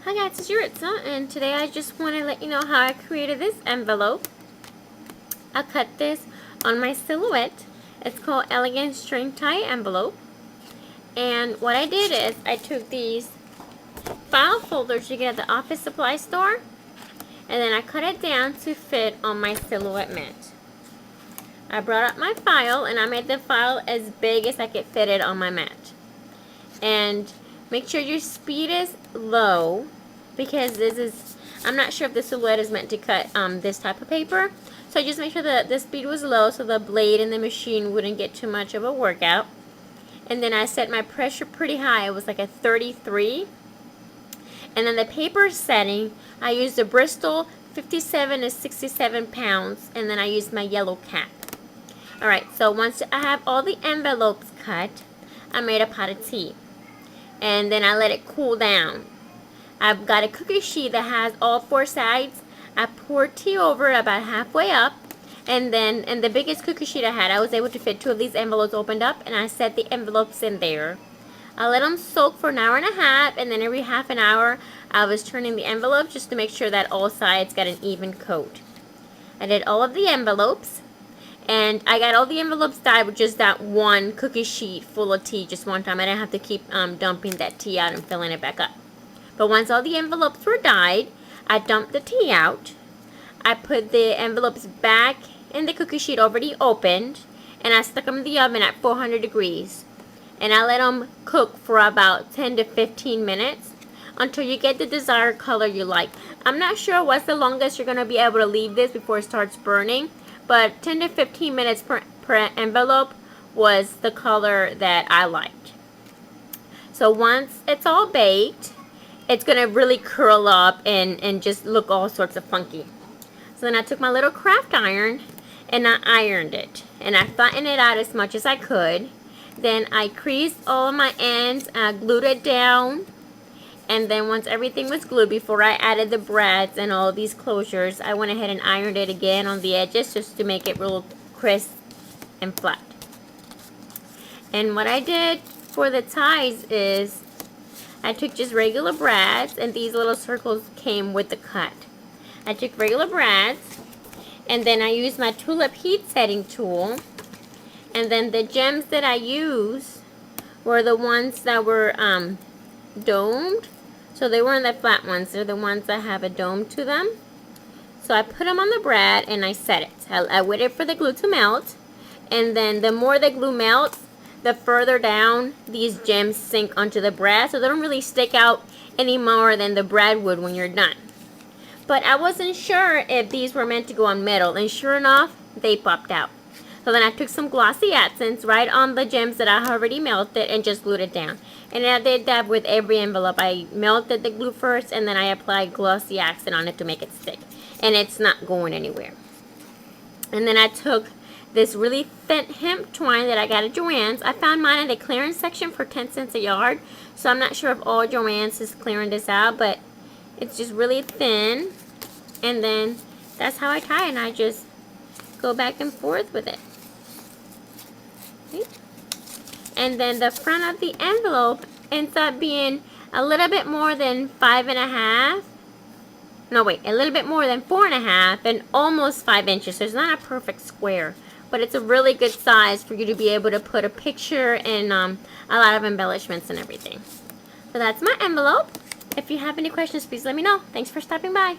Hi guys, it's Yuritsa, and today I just want to let you know how I created this envelope. I cut this on my Silhouette. It's called Elegant String Tie Envelope. And what I did is I took these file folders you get at the office supply store, and then I cut it down to fit on my Silhouette mat. I brought up my file and I made the file as big as I could fit it on my mat. And make sure your speed is low, because I'm not sure if the Silhouette is meant to cut this type of paper. So just make sure that the speed was low so the blade in the machine wouldn't get too much of a workout. And then I set my pressure pretty high. It was like a 33. And then the paper setting, I used a Bristol 57 to 67 pounds, and then I used my yellow cap. Alright, so once I have all the envelopes cut, I made a pot of tea. And then I let it cool down. I've got a cookie sheet that has all four sides. I poured tea over it about halfway up, and then in the biggest cookie sheet I had, I was able to fit 2 of these envelopes opened up, and I set the envelopes in there. I let them soak for an hour and a half, and then every half an hour I was turning the envelope just to make sure that all sides got an even coat. I did all of the envelopes, and I got all the envelopes dyed with just that one cookie sheet full of tea just one time. I didn't have to keep dumping that tea out and filling it back up. But once all the envelopes were dyed, I dumped the tea out. I put the envelopes back in the cookie sheet already opened, and I stuck them in the oven at 400 degrees. And I let them cook for about 10 to 15 minutes until you get the desired color you like. I'm not sure what's the longest you're going to be able to leave this before it starts burning, but 10 to 15 minutes per envelope was the color that I liked. So once it's all baked, it's going to really curl up and just look all sorts of funky. So then I took my little craft iron and I ironed it. And I flattened it out as much as I could. Then I creased all of my ends, I glued it down. And then once everything was glued, before I added the brads and all these closures, I went ahead and ironed it again on the edges just to make it real crisp and flat. And what I did for the ties is I took just regular brads, and these little circles came with the cut. I took regular brads, and then I used my tulip heat setting tool. And then the gems that I used were the ones that were domed. So they weren't the flat ones, they're the ones that have a dome to them. So I put them on the brad and I set it. I waited for the glue to melt, and then the more the glue melts, the further down these gems sink onto the brad, so they don't really stick out any more than the brad would when you're done. But I wasn't sure if these were meant to go on metal, and sure enough, they popped out. So then I took some glossy accents right on the gems that I already melted and just glued it down. And I did that with every envelope. I melted the glue first, and then I applied glossy accent on it to make it stick. And it's not going anywhere. And then I took this really thin hemp twine that I got at Joann's. I found mine in the clearance section for 10 cents a yard. So I'm not sure if all Joann's is clearing this out, but it's just really thin. And then that's how I tie it, and I just go back and forth with it. Okay. And then the front of the envelope ends up being a little bit more than 5.5. No, wait, a little bit more than 4.5 and almost 5 inches. So it's not a perfect square, but it's a really good size for you to be able to put a picture and a lot of embellishments and everything. So that's my envelope. If you have any questions, please let me know. Thanks for stopping by.